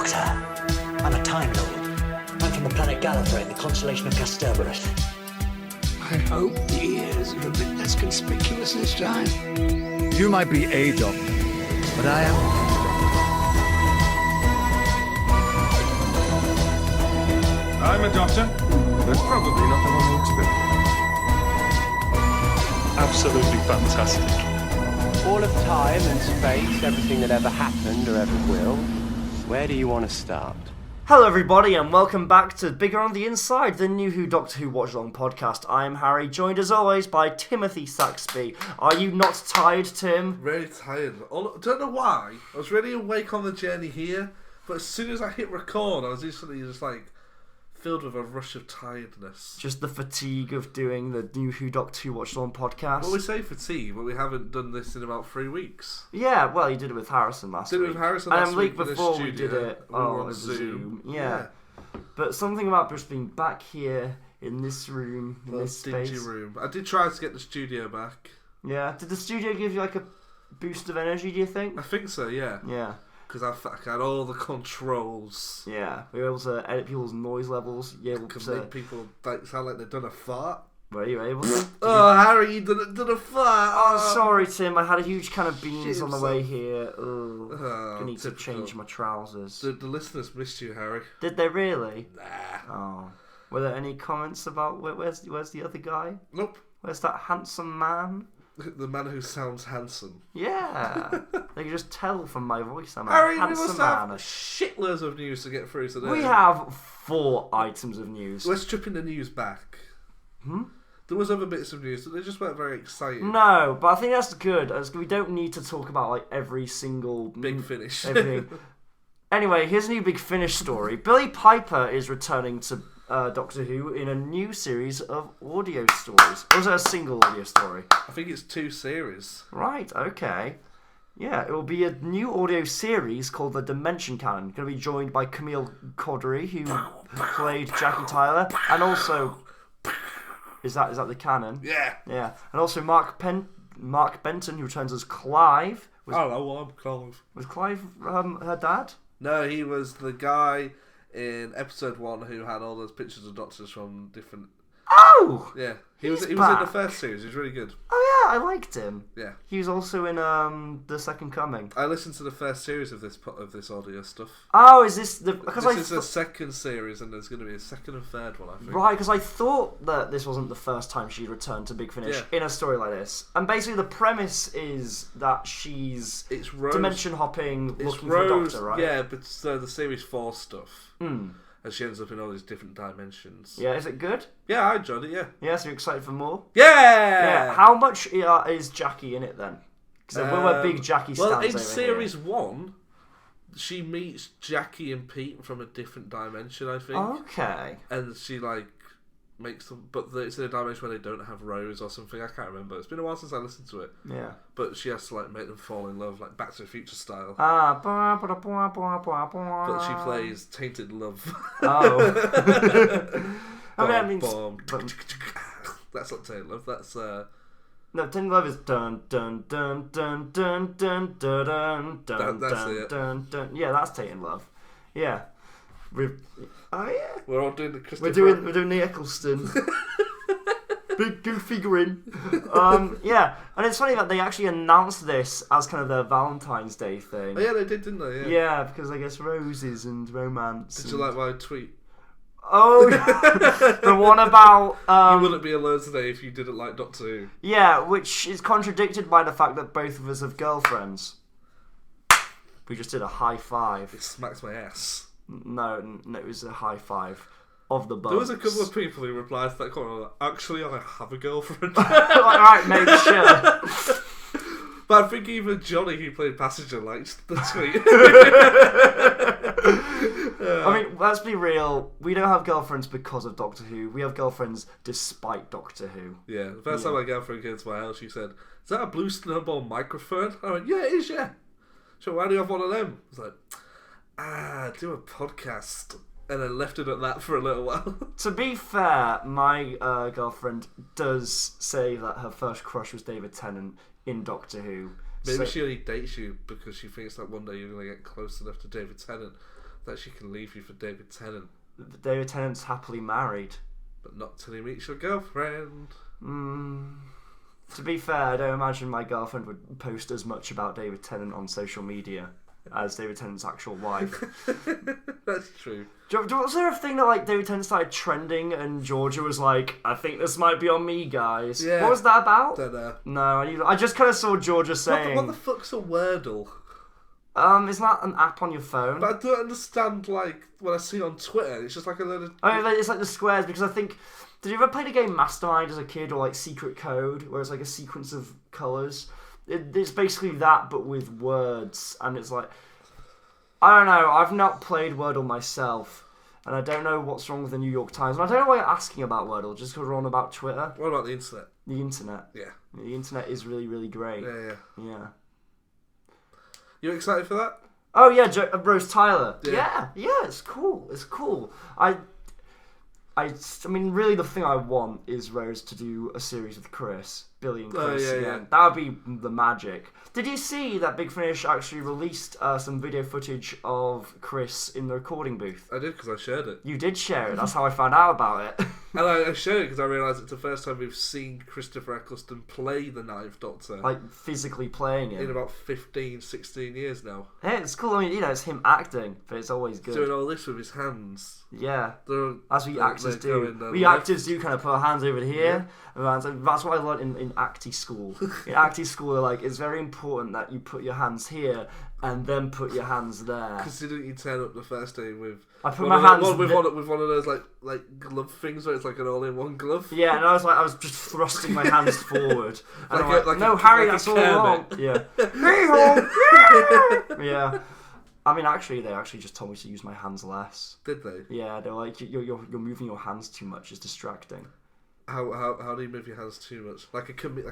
Doctor, I'm a Time Lord. I'm from the planet Gallifrey in the constellation of Kasterborous. I hope the ears are a bit less conspicuous this time. You might be a doctor, but I am. I'm a doctor, but probably not the one who expected. Absolutely fantastic. All of time and space, everything that ever happened or ever will. Where do you want to start? Hello everybody and welcome back to Bigger on the Inside, the new Who Doctor Who Watch Along podcast. I'm Harry, joined as always by Timothy Saxby. Are you not tired, Tim? Very tired. Don't know why. I was really awake on the journey here, but as soon as I hit record, I was instantly just like filled with a rush of tiredness. Just the fatigue of doing the new Who Doctor Who Watch Along podcast. Well, we say fatigue, but we haven't done this in about 3 weeks. Yeah, well, you did it with Harrison last week. Did it with Harrison last week. And a week before we did it on Zoom. Yeah. But something about just being back here in this room, in this space. Dingy room. I did try to get the studio back. Yeah. Did the studio give you like a boost of energy, do you think? I think so, yeah. Yeah. Because I had all the controls. Yeah, we were able to edit people's noise levels. You able to make people sound like they've done a fart. Were you able to? Oh, Harry, you done a fart. Oh, sorry, Tim. I had a huge can of beans Shit on the way here. Oh, I need typical. to change my trousers. The listeners missed you, Harry. Did they really? Nah. Oh. Were there any comments about where's the other guy? Nope. Where's that handsome man? The man who sounds handsome. Yeah. They can just tell from my voice I'm a Harry, we handsome must man. have shitloads of news to get through today. We have 4 items of news. We're stripping the news back. There was other bits of news, but they just weren't very exciting. No, but I think that's good. As we don't need to talk about like every single Big Finish. Everything. Anyway, here's a new Big Finish story. Billie Piper is returning to Doctor Who in a new series of audio stories. Or was it a single audio story? I think it's 2 series. Right, okay. Yeah, it will be a new audio series called The Dimension Canon. Going to be joined by Camille Codry, who played Jackie Tyler, and also... Is that the canon? Yeah. Yeah. And also Mark Benton, who returns as Clive. Hello, I'm Clive. Was Clive her dad? No, he was the guy in episode 1 who had all those pictures of doctors from different... Oh! Yeah. He was in the first series. He was really good. Oh yeah, I liked him. Yeah. He was also in The Second Coming. I listened to the first series of this audio stuff. Oh, is this the... This is the second series, and there's going to be a second and third one, I think. Right, because I thought that this wasn't the first time she'd returned to Big Finish in a story like this. And basically the premise is that she's dimension hopping, looking for a doctor, right? Yeah, but so the series 4 stuff. And she ends up in all these different dimensions. Yeah, is it good? Yeah, I enjoyed it, yeah. Yeah, so you're excited for more? Yeah! How much is Jackie in it then? Because we're big Jackie stands well, in over series here. 1, she meets Jackie and Pete from a different dimension, I think. Okay. And she, makes them... But it's in a dimension where they don't have Rose or something. I can't remember. It's been a while since I listened to it. Yeah. But she has to, make them fall in love, Back to the Future style. But she plays Tainted Love. Oh. That's not Tainted Love. That's no, Tainted Love is dun dun dun dun dun dun dun dun dun dun dun dun. Yeah, that's Tainted Love. Yeah. We're all doing the Christopher. We're doing the Eccleston. Big goofy grin. Yeah, and it's funny that they actually announced this as kind of their Valentine's Day thing. Oh yeah, they did, didn't they? Yeah. Yeah, because I guess roses and romance. Did you like my tweet? Oh, the one about... you wouldn't be alone today if you didn't like Doctor Who. Yeah, which is contradicted by the fact that both of us have girlfriends. We just did a high five. It smacks my ass. No, it was a high five of the bumps. There was a couple of people who replied to that comment like, actually, I have a girlfriend. Alright, mate, sure. But I think even Johnny, who played Passenger, liked the tweet. I mean, let's be real. We don't have girlfriends because of Doctor Who. We have girlfriends despite Doctor Who. Yeah, the first time my girlfriend came to my house, she said, "Is that a Blue Snowball microphone?" I went, "Yeah, it is, yeah." So why do you have one of them? I was like, do a podcast. And then left it at that for a little while. To be fair, my girlfriend does say that her first crush was David Tennant in Doctor Who. Maybe she only dates you because she thinks that one day you're going to get close enough to David Tennant That she can leave you for David Tennant. David Tennant's happily married. But not till he meets your girlfriend. To be fair, I don't imagine my girlfriend would post as much about David Tennant on social media as David Tennant's actual wife. That's true. Was there a thing that like David Tennant started trending and Georgia was like, I think this might be on me, guys? Yeah. What was that about? Don't know. No, I just kind of saw Georgia saying... What the fuck's a Wordle? Isn't that an app on your phone? But I don't understand, like, what I see on Twitter. It's just like a load of... I mean, it's like the squares, because I think... Did you ever play the game Mastermind as a kid, or like Secret Code, where it's like a sequence of colours? It's basically that, but with words, and it's like... I don't know, I've not played Wordle myself, and I don't know what's wrong with the New York Times, and I don't know why you're asking about Wordle, just because we're on about Twitter. What about the internet? The internet. Yeah. The internet is really, really great. Yeah. You excited for that? Oh yeah, Rose Tyler. Yeah. Yeah, it's cool. It's cool. I mean, really, the thing I want is Rose to do a series with Chris, Billy and Chris. Yeah. That would be the magic. Did you see that Big Finish actually released some video footage of Chris in the recording booth? I did, because I shared it. You did share it. That's how I found out about it. And I shared it because I realised it's the first time we've seen Christopher Eccleston play the Ninth Doctor. Like, physically playing it. In about 15, 16 years now. Hey, it's cool. I mean, it's him acting, but it's always good. Doing all this with his hands. Yeah. That's what we actors do. We actors do kind of put our hands over here. Yeah. And that's what I learned in acting school. In acting school, they're like, it's very important that you put your hands here and then put your hands there. Because didn't you turn up the first day with... I put my hands... with one of those like glove things where it's like an all-in-one glove. Yeah, and I was just thrusting my hands forward. And Harry, that's all wrong. Yeah. Yeah. I mean, actually, they actually just told me to use my hands less. Did they? Yeah, they're like, you're moving your hands too much. It's distracting. How do you move your hands too much? Like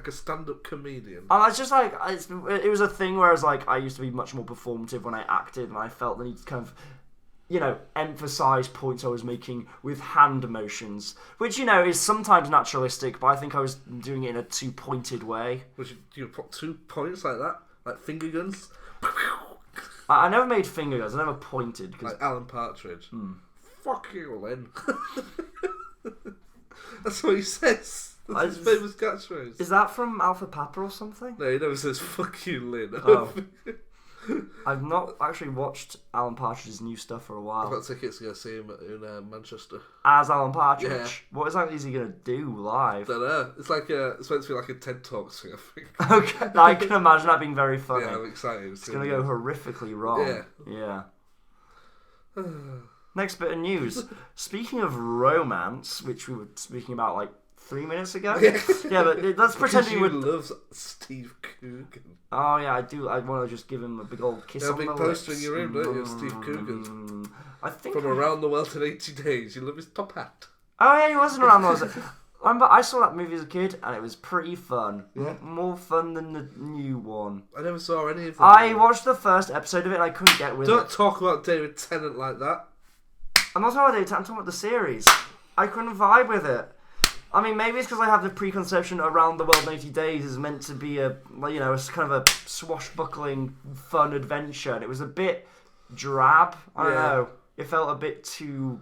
a stand-up comedian? And it's just like, it was a thing where I was like, I used to be much more performative when I acted, and I felt the need to kind of, emphasise points I was making with hand motions, which, is sometimes naturalistic, but I think I was doing it in a too pointed way. You put 2 points like that? Like finger guns? I never made finger guns, I never pointed. Like Alan Partridge. Fuck you, Lynn. That's what he says. That's his famous catchphrase. Is that from Alpha Papa or something? No, he never says fuck you, Lynn. Oh. I've not actually watched Alan Partridge's new stuff for a while. I've got tickets to go see him in Manchester. As Alan Partridge? Yeah. What exactly is he going to do live? I don't know. It's meant to be like a TED Talk thing, I think. Okay, I can imagine that being very funny. Yeah, I'm excited. It's going to go horrifically wrong. Yeah. Next bit of news. Speaking of romance, which we were speaking about like 3 minutes ago. Yeah, but let's pretend he loves Steve Coogan. Oh yeah, I do. I want to just give him a big old kiss on the lips. Big poster in your room, don't you, Steve Coogan? I think from Around the World in 80 Days. You love his top hat. Oh yeah, he wasn't Around the World. I remember I saw that movie as a kid, and it was pretty fun. Yeah. More fun than the new one. I never saw any of them. I watched the first episode of it, and I couldn't get with it. Don't talk about David Tennant like that. I'm not talking about David Tennant, I'm talking about the series. I couldn't vibe with it. I mean, maybe it's because I have the preconception Around the World in 80 Days is meant to be a kind of a swashbuckling, fun adventure, and it was a bit drab. I don't know. It felt a bit too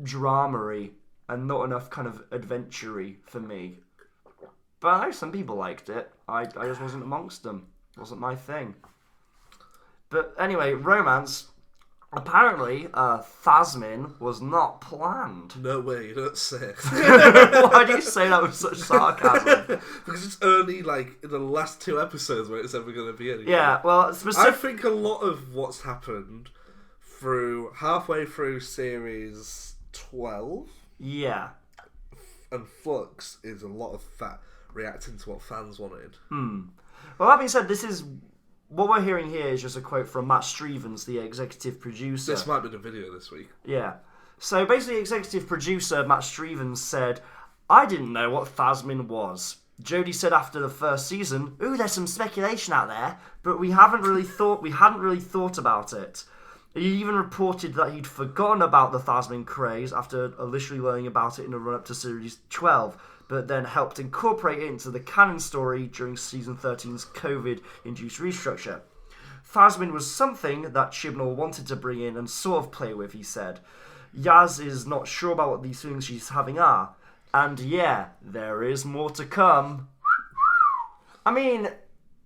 dramery and not enough kind of adventure-y for me. But I know some people liked it. I just wasn't amongst them. It wasn't my thing. But anyway, romance. Apparently, Thasmin was not planned. No way, you don't say. Why do you say that with such sarcasm? Because it's only like in the last 2 episodes where it's ever going to be anything. Yeah, well, I think a lot of what's happened halfway through series 12. Yeah. And Flux is a lot of reacting to what fans wanted. Well, that being said, what we're hearing here is just a quote from Matt Strevens, the executive producer. This might be the video this week. Yeah. So basically, executive producer Matt Strevens said, "I didn't know what Thasmin was. Jodie said after the first season, 'Ooh, there's some speculation out there, but we hadn't really thought about it.' He even reported that he'd forgotten about the Thasmin craze after initially learning about it in the run-up to Series 12, but then helped incorporate it into the canon story during Season 13's COVID-induced restructure. Phasmin was something that Chibnall wanted to bring in and sort of play with, he said. Yaz is not sure about what these feelings she's having are. And yeah, there is more to come. I mean,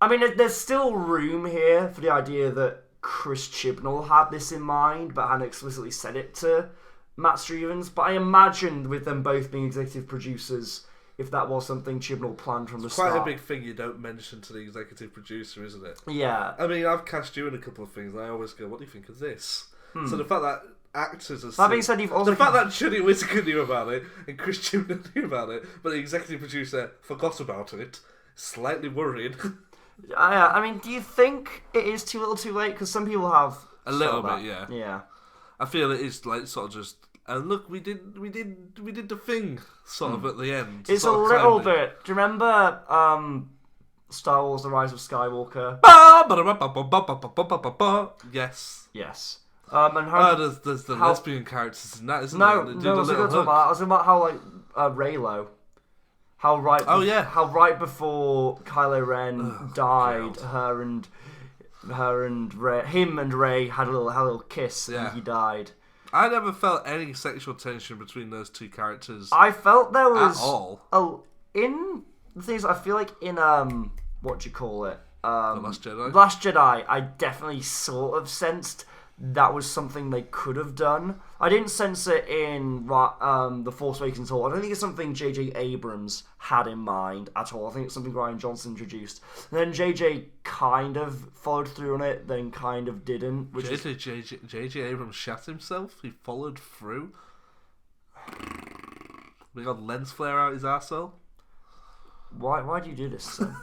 there's still room here for the idea that Chris Chibnall had this in mind, but hadn't explicitly said it to Matt Stevens. But I imagined with them both being executive producers, if that was something Chibnall planned from the start. Quite a big thing you don't mention to the executive producer, isn't it? Yeah. I mean, I've cast you in a couple of things, and I always go, what do you think of this? So the fact that actors are... That being said, you've also... The fact that Johnny Whittaker knew about it, and Chris Chibnall knew about it, but the executive producer forgot about it, slightly worried. I mean, do you think it is too little too late? Because some people have... A little bit, yeah. Yeah. I feel it is like sort of just... And look, we did the thing sort of at the end. It's a sort of little timely. bit. Do you remember Star Wars: The Rise of Skywalker? Yes. Yes. And how? There's the lesbian characters in that, isn't No, there? They no, do I the was little going to talk hook. about. I was talking about how like Raylo. How right? Oh, yeah. How right before Kylo Ren died, God. him and Rey had a little kiss, Yeah. and he died. I never felt any sexual tension between those two characters I felt there was at all. Oh, in the things I feel like in what do you call it? The Last Jedi? Last Jedi, I definitely sort of sensed that was something they could have done. I didn't sense it in The Force Awakens at all. I don't think it's something J.J. Abrams had in mind at all. I think it's something Rian Johnson introduced. And then J.J. kind of followed through on it, then kind of didn't. Which J.J. Abrams shot himself? He followed through? We got lens flare out his arsehole? Why do you do this, son?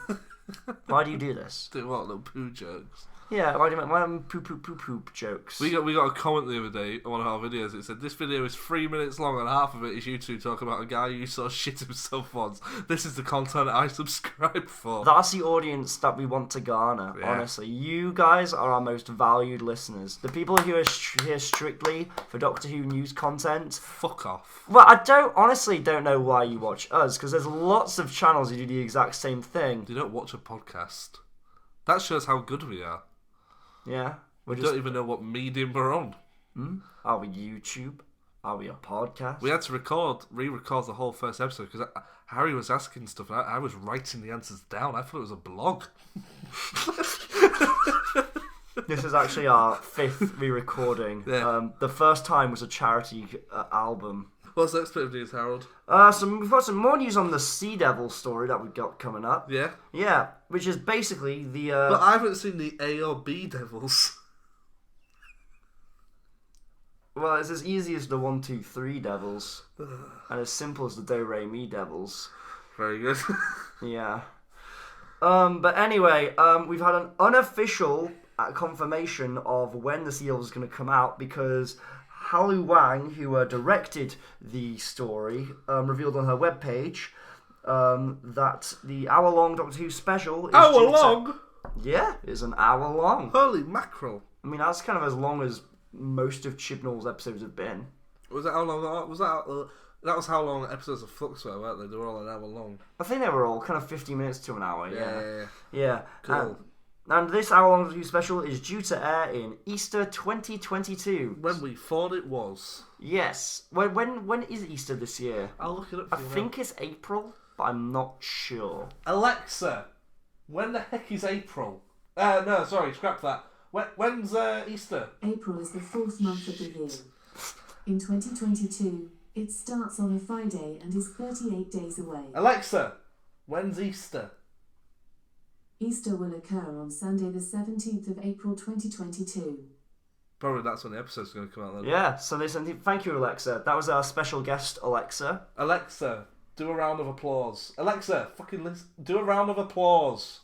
Why do you do this? Do what, little poo jokes? Yeah, why do you make poop jokes? We got a comment the other day on one of our videos. It said, this video is 3 minutes long and half of it is you two talking about a guy who saw shit himself once. This is the content I subscribe for. That's the audience that we want to garner, Yeah. honestly. You guys are our most valued listeners. The people who are here strictly for Doctor Who news content. Fuck off. Well, I honestly don't know why you watch us, because there's lots of channels who do the exact same thing. You don't watch a podcast. That shows how good we are. Yeah? We don't even know what medium we're on. Are we YouTube? Are we a podcast? We had to re-record the whole first episode because Harry was asking stuff and I was writing the answers down. I thought it was a blog. This is actually our 5th re-recording. Yeah. The first time was a charity album. What's the next bit of news, Harold? We've got some more news on the Sea Devil story that we've got coming up. Yeah? Yeah, which is basically the... But I haven't seen the A or B Devils. Well, it's as easy as the 1, 2, 3 Devils. And as simple as the Do, Re, Mi Devils. Very good. Yeah. But anyway, we've had an unofficial confirmation of when the Sea Devil is going to come out because... Halu Wang, who directed the story, revealed on her webpage that the hour-long Doctor Who special is Hour-long? Yeah, it's an hour-long. Holy mackerel. I mean, that's kind of as long as most of Chibnall's episodes have been. Was that how long? That was how long episodes of Flux were, weren't they? They were all an hour long. I think they were all kind of 50 minutes to an hour, yeah. Cool. And this hour-long Doctor Who special is due to air in Easter 2022. When we thought it was. Yes. When is Easter this year? I'll look it up I for you think it's April, but I'm not sure. Alexa, when the heck is April? No, sorry, scrap that. When's Easter? April is the 4th month of the year. In 2022, it starts on a Friday and is 38 days away. Alexa, when's Easter? Easter will occur on Sunday the 17th of April 2022. Probably that's when the episode's going to come out then. Yeah, so thank you, Alexa. That was our special guest, Alexa. Alexa, do a round of applause. Alexa, fucking listen, do a round of applause.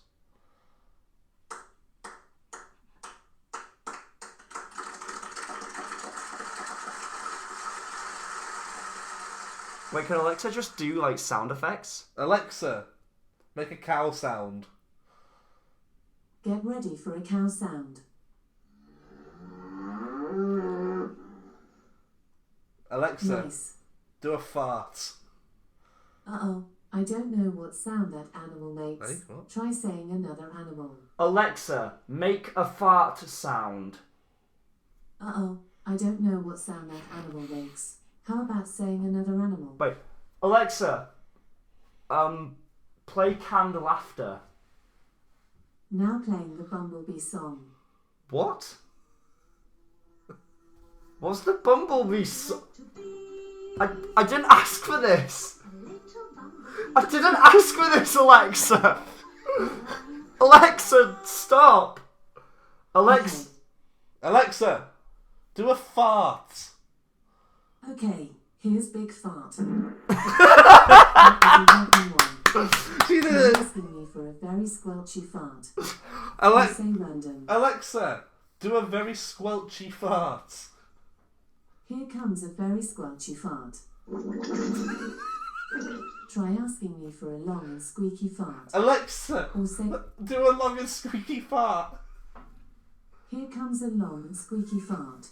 Wait, can Alexa just do, like, sound effects? Alexa, make a cow sound. Get ready for a cow sound. Alexa, Nice. do a fart. Uh-oh. I don't know what sound that animal makes. Hey, what? Try saying another animal. Alexa, make a fart sound. Uh-oh, I don't know what sound that animal makes. How about saying another animal? Wait, Alexa, play canned laughter. Now playing the Bumblebee song. What? What's the Bumblebee song? I didn't ask for this. I didn't ask for this, Alexa. Alexa, stop. Alexa. Alexa, do a fart. Okay, here's Big Fart. She You're did it. asking me for a very squelchy fart. Alexa, Say random. Alexa, do a very squelchy fart. Here comes a very squelchy fart. Try asking me for a long and squeaky fart. Alexa, Or say, do a long and squeaky fart. here comes a long and squeaky fart.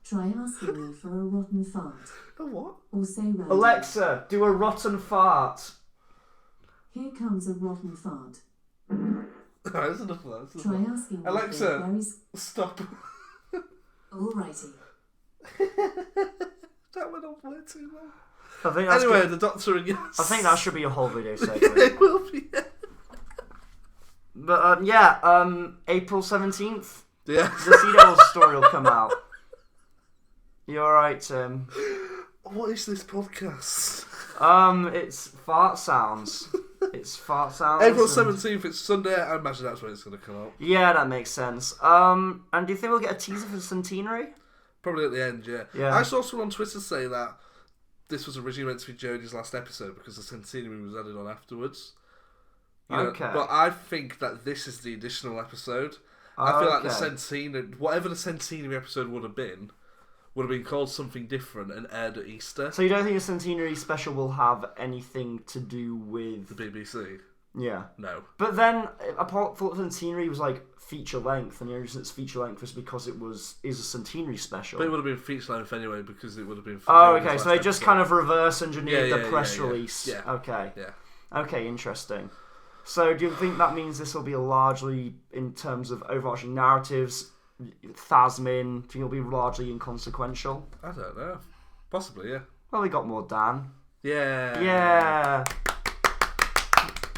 Try asking me for a rotten fart. A what? Or say random. Alexa, do a rotten fart. Here comes a rotten fart. That's enough of that. That's Try enough. asking me for a Alexa, very... stop. Alrighty. That went on way too long. I think that's Anyway, good. the Doctor and yes. I think that should be a whole video segment. It will be. But April 17th, Yeah. the Sea Devils story will come out. You alright, Tim? What is this podcast? It's fart sounds. It's fart sounds. April and- 17th, it's Sunday. I imagine that's when it's going to come out. Yeah, that makes sense. And do you think we'll get a teaser for the Centenary? Probably at the end, yeah. Yeah. I saw someone on Twitter say that this was originally meant to be Jodie's last episode because the Centenary was added on afterwards. You know, Okay. But I think that this is the additional episode. I feel like the Okay. Centenary, whatever the Centenary episode would have been called something different and aired at Easter. So you don't think the Centenary special will have anything to do with... The BBC? Yeah. No. But then, I thought the Centenary was like feature length, and the only reason it's feature length was because is a Centenary special. But it would have been feature length anyway because it would have been... Oh, Jodie's okay, last so they just episode. kind of reverse engineered the press yeah. release. Yeah. Okay. Yeah. Okay, interesting. So do you think that means this will be largely, in terms of overarching narratives, Thasmin, do you think it'll be largely inconsequential? I don't know. Possibly, yeah. Well, we got more Dan. Yeah. Yeah.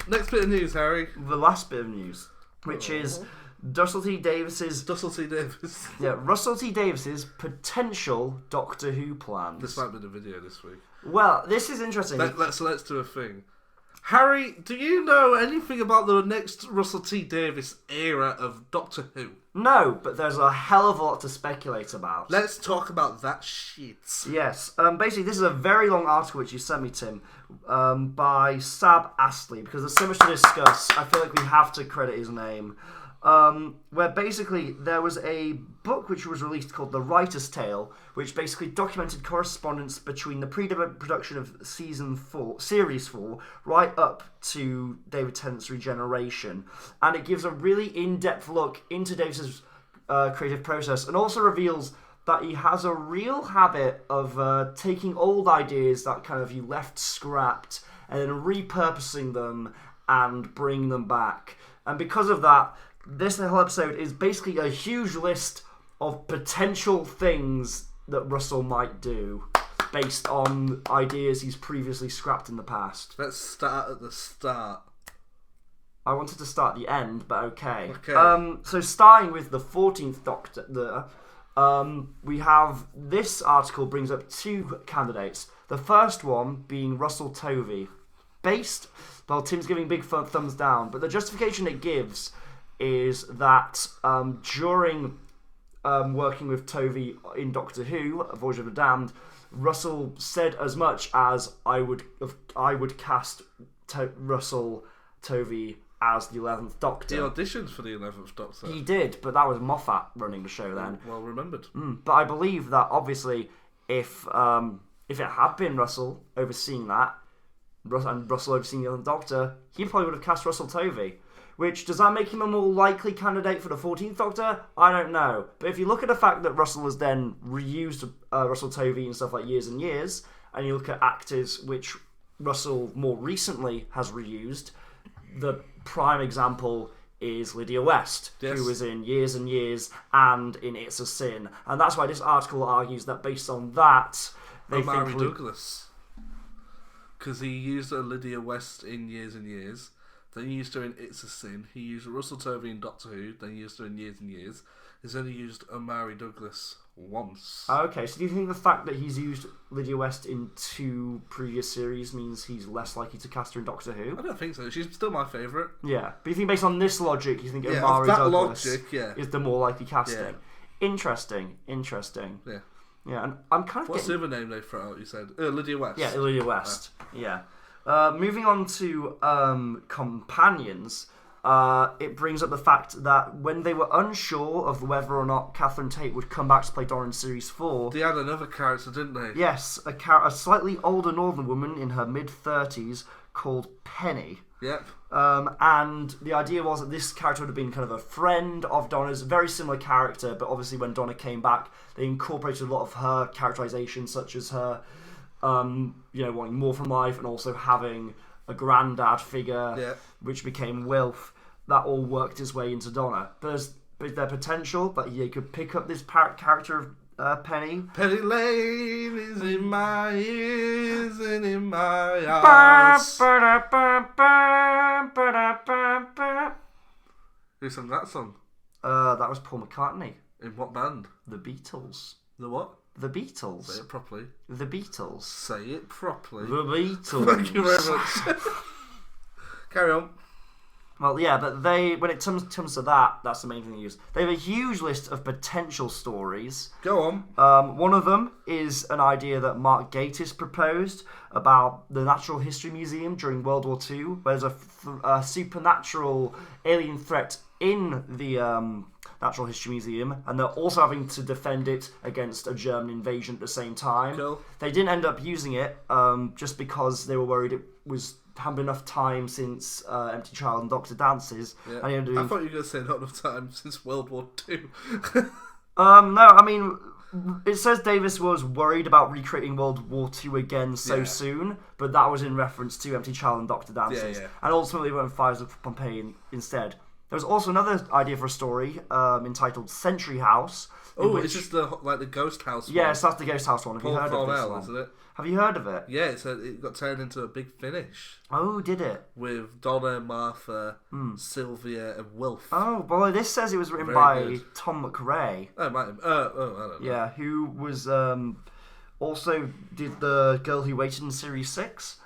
Next bit of news, Harry. The last bit of news, which is Russell T Davis's Russell T Davies. Russell T Davis's potential Doctor Who plans. This might be the video this week. Well, this is interesting. Let's do a thing. Harry, do you know anything about the next Russell T Davies era of Doctor Who? No, but there's a hell of a lot to speculate about. Let's talk about that shit. Yes. Basically, this is a very long article which you sent me, Tim, by Sab Astley, because there's so much to discuss. I feel like we have to credit his name. Where basically there was a book which was released called The Writer's Tale, which basically documented correspondence between the pre-production of Series 4, right up to David Tennant's regeneration. And it gives a really in-depth look into Davis's creative process, and also reveals that he has a real habit of taking old ideas that kind of he left scrapped and then repurposing them and bringing them back. And because of that, this whole episode is basically a huge list of potential things that Russell might do based on ideas he's previously scrapped in the past. Let's start at the start. I wanted to start the end, but okay. Okay. So starting with the 14th Doctor, we have this article brings up two candidates. The first one being Russell Tovey. Well, Tim's giving big thumbs down, but the justification it gives is that during working with Tovey in Doctor Who, Voyage of the Damned, Russell said as much as I would cast Russell Tovey as the 11th Doctor. He auditioned for the 11th Doctor. He did, but that was Moffat running the show then. Well remembered. But I believe that obviously if it had been Russell overseeing that, and Russell overseeing the 11th Doctor, he probably would have cast Russell Tovey. Which, does that make him a more likely candidate for the 14th Doctor? I don't know. But if you look at the fact that Russell has then reused Russell Tovey and stuff like years and years, and you look at actors which Russell more recently has reused, the prime example is Lydia West, who was in Years and Years and in It's a Sin. And that's why this article argues that based on that, they Omari think... Douglas. Because he used Lydia West in Years and Years. Then he used her in It's a Sin. He used Russell Tovey in Doctor Who. Then he used her in Years and Years. He's only used Omari Douglas once. Okay, so do you think the fact that he's used Lydia West in 2 previous series means he's less likely to cast her in Doctor Who? I don't think so. She's still my favourite. Yeah, but you think based on this logic, you think Yeah, Omari of that Douglas logic, is the more likely casting? Yeah. Interesting. Yeah. Yeah, and I'm kind of What's the other name they throw out, you said? Lydia West. Yeah, Lydia West. Yeah. Moving on to companions, it brings up the fact that when they were unsure of whether or not Catherine Tate would come back to play Donna in Series 4... They had another character, didn't they? Yes, a slightly older northern woman in her mid-30s called Penny. Yep. And the idea was that this character would have been kind of a friend of Donna's, a very similar character, but obviously when Donna came back, they incorporated a lot of her characterization, such as her, wanting more from life and also having a granddad figure, which became Wilf. That all worked its way into Donna. Is there potential that he could pick up this character of Penny? Penny Lane is in my ears and in my eyes. Who sang that song? That was Paul McCartney. In what band? The Beatles. The what? The Beatles. Say it properly. The Beatles. Say it properly. The Beatles. Thank you very much. Carry on. Well, yeah, but when it comes to that, that's the main thing they use. They have a huge list of potential stories. Go on. One of them is an idea that Mark Gatiss proposed about the Natural History Museum during World War II, where there's a supernatural alien threat in the Natural History Museum, and they're also having to defend it against a German invasion at the same time. Cool. They didn't end up using it just because they were worried it hadn't been enough time since Empty Child and Doctor Dances. Yeah. And I thought you were going to say not enough time since World War II. No, I mean, it says Davies was worried about recreating World War II again so soon, but that was in reference to Empty Child and Doctor Dances. Yeah. And ultimately went Fires of Pompeii instead. There was also another idea for a story entitled Century House. Oh, it's just the ghost house one. Yes, that's the ghost house one. Have you heard of this one? Isn't it? Have you heard of it? Yeah, it got turned into a big finish. Oh, did it? With Donna, Martha, Sylvia, and Wilf. Oh, well, this says it was written Very by good. Tom McRae. Oh, it might have. I don't know. Yeah, who was also did The Girl Who Waited in Series 6,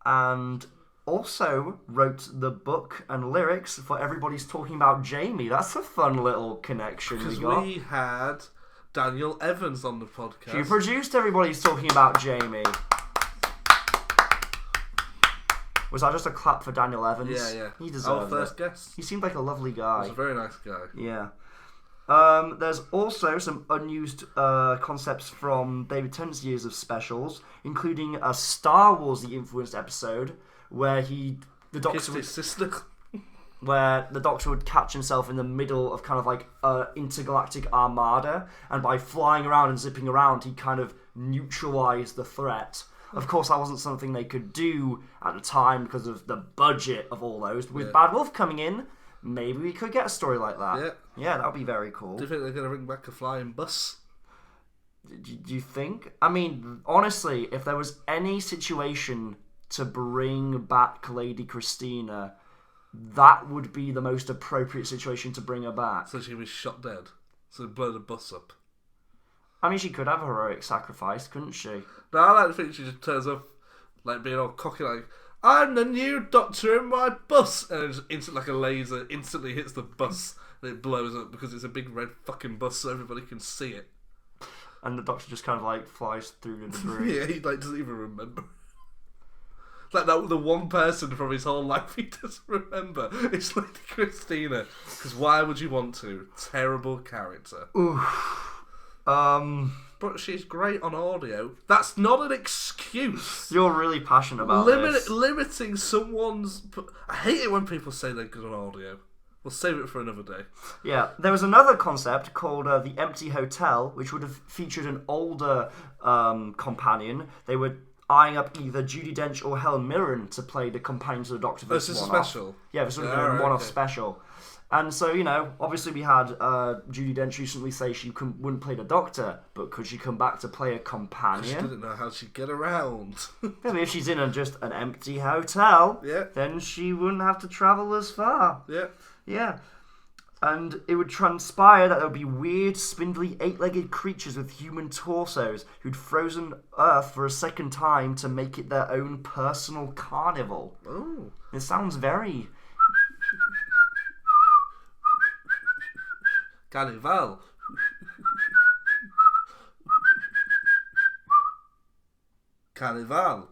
and also wrote the book and lyrics for Everybody's Talking About Jamie. That's a fun little connection we got. Because we had Daniel Evans on the podcast. Who produced Everybody's Talking About Jamie. Was that just a clap for Daniel Evans? Yeah. He deserves Our first it. guest. He seemed like a lovely guy. He's a very nice guy. Yeah. There's also some unused concepts from David Tennant's years of specials, including a Star Wars-y influenced episode where the Doctor his sister. where the Doctor would catch himself in the middle of kind of like an intergalactic armada, and by flying around and zipping around, he kind of neutralised the threat. Of course, that wasn't something they could do at the time because of the budget of all those. But with Bad Wolf coming in, maybe we could get a story like that. Yeah, that would be very cool. Do you think they're going to bring back a flying bus? Do you think? I mean, honestly, if there was any situation to bring back Lady Christina, that would be the most appropriate situation to bring her back. So she was shot dead. So blow the bus up. I mean, she could have a heroic sacrifice, couldn't she? No, I like to think she just turns up, like being all cocky, like, I'm the new Doctor in my bus! And it just like a laser instantly hits the bus and it blows up because it's a big red fucking bus so everybody can see it. And the Doctor just kind of like flies through the debris. Yeah, he like doesn't even remember. Like that, the one person from his whole life he doesn't remember is Lady Christina. Because why would you want to? Terrible character. Oof. but she's great on audio. That's not an excuse. You're really passionate about this. Limiting someone's... I hate it when people say they're good on audio. We'll save it for another day. Yeah, there was another concept called The Empty Hotel, which would have featured an older companion. They were eyeing up either Judi Dench or Helen Mirren to play the companion to the Doctor. This is a special? Yeah, this was a one-off special. And so, obviously we had Judi Dench recently say she wouldn't play the Doctor, but could she come back to play a companion? She didn't know how she'd get around. I mean, if she's in just an empty hotel, Yeah. then she wouldn't have to travel as far. Yeah. Yeah. And it would transpire that there would be weird, spindly, 8-legged creatures with human torsos who'd frozen Earth for a second time to make it their own personal carnival. Oh. It sounds very... Carnival. Carnival.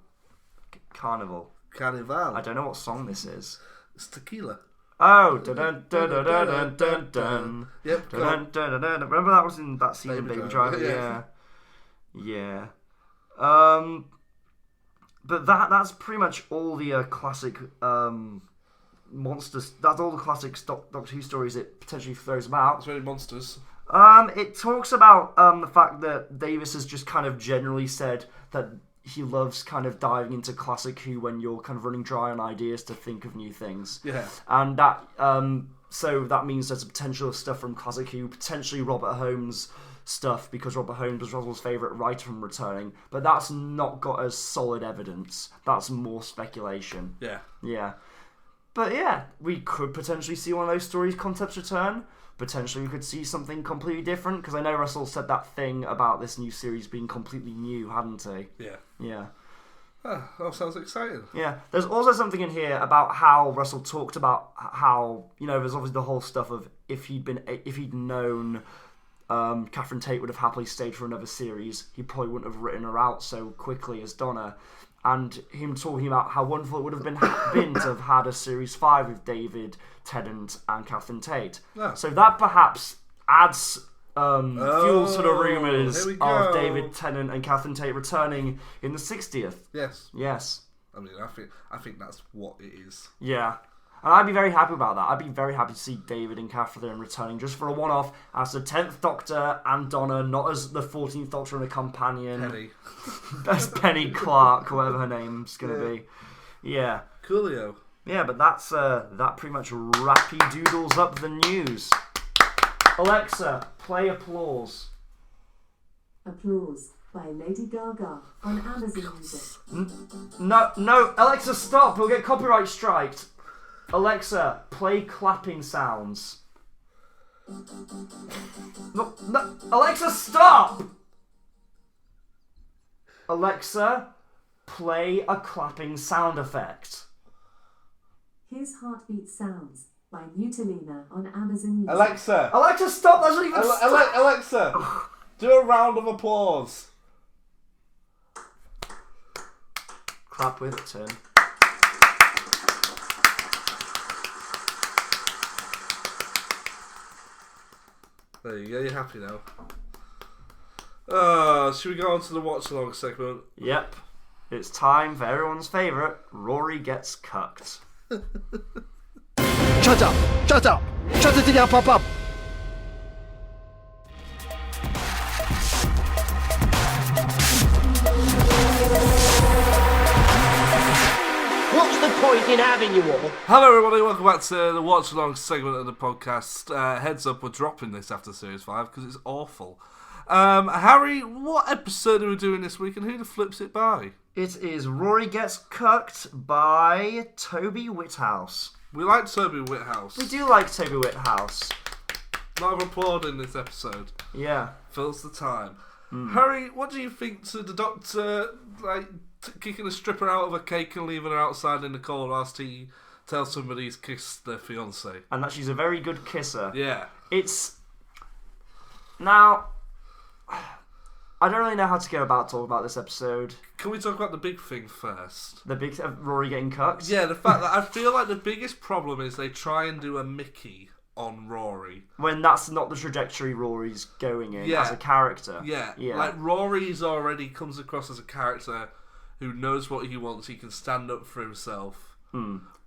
Carnival. Carnival. I don't know what song this is. It's tequila. Oh, dun dun dun dun dun dun dun. Yep. Dun dun dun dun. Remember that was in that scene in Baby Driver? Yeah. Yeah. But that's pretty much all the classic monsters. That's all the classic Doctor Who stories it potentially throws about. It's really monsters. It talks about the fact that Davies has just kind of generally said that he loves kind of diving into classic Who when you're kind of running dry on ideas to think of new things. Yeah. And that so that means there's a potential of stuff from classic Who, potentially Robert Holmes stuff, because Robert Holmes was Russell's favourite writer from returning, but that's not got as solid evidence. That's more speculation. Yeah. Yeah. But yeah, we could potentially see one of those stories concepts return. Potentially we could see something completely different, because I know Russell said that thing about this new series being completely new, hadn't he? Yeah. Yeah. Ah, that sounds exciting. Yeah. There's also something in here about how Russell talked about how, there's obviously the whole stuff of if he'd known Catherine Tate would have happily stayed for another series, he probably wouldn't have written her out so quickly as Donna. And him talking about how wonderful it would have been to have had a Series 5 with David Tennant and Catherine Tate. Yeah. So that perhaps adds fuel to the rumours of David Tennant and Catherine Tate returning in the 60th. Yes. Yes. I mean, I think that's what it is. Yeah. And I'd be very happy about that. I'd be very happy to see David and Catherine returning just for a one-off as the 10th Doctor and Donna, not as the 14th Doctor and a companion. Penny. As Penny Clark, whatever her name's going to be. Yeah. Coolio. Yeah, but that's that pretty much rappy doodles up the news. Alexa, play Applause. Applause by Lady Gaga on Amazon Music. No, Alexa, stop. We'll get copyright striked. Alexa, play clapping sounds. No, Alexa, stop! Alexa, play a clapping sound effect. Here's Heartbeat Sounds by Mutilina on Amazon Music. Alexa, Stop! That's not even Alexa, do a round of applause. Clap with it, Tim. There you go, you're happy now. Should we go on to the watch along segment? Yep. It's time for everyone's favourite, Rory Gets Cucked. Shut up! Shut up! Shut it down, pop up! What's the point in having you all? Hello everybody, welcome back to the watch along segment of the podcast. Heads up, we're dropping this after Series 5 because it's awful. Harry, what episode are we doing this week and who the flips it by? It is Rory Gets Cucked by Toby Whithouse. We like Toby Whithouse. We do like Toby Whithouse. Lot of applauding this episode. Yeah. Fills the time. Harry, what do you think to the Doctor, kicking a stripper out of a cake and leaving her outside in the cold whilst he tells somebody he's kissed their fiancée? And that she's a very good kisser. Yeah. It's... Now... I don't really know how to go about talking about this episode. Can we talk about the big thing first? The big... Rory getting cucked? Yeah, the fact that I feel like the biggest problem is they try and do a Mickey on Rory. When that's not the trajectory Rory's going in as a character. Yeah. Like, Rory's already comes across as a character who knows what he wants. He can stand up for himself.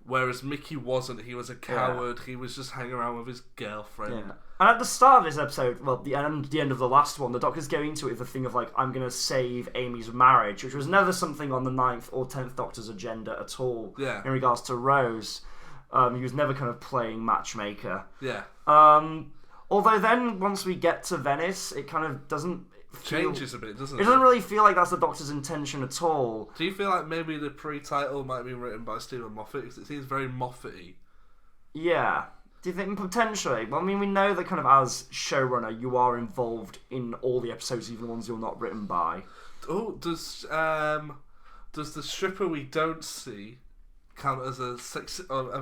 Whereas Mickey wasn't. He was a coward. He was just hanging around with his girlfriend. Yeah. And at the start of this episode, well, the end of the last one, the Doctor's going into it with the thing of, like, I'm going to save Amy's marriage, which was never something on the 9th or 10th Doctor's agenda at all in regards to Rose. He was never kind of playing matchmaker. Yeah. Although then, once we get to Venice, it kind of doesn't changes a bit, doesn't it? It doesn't really feel like that's the Doctor's intention at all. Do you feel like maybe the pre-title might be written by Stephen Moffat? Because it seems very Moffat-y. Yeah. Do you think potentially? Well, I mean, we know that kind of as showrunner, you are involved in all the episodes, even the ones you're not written by. Oh, does the stripper we don't see count as a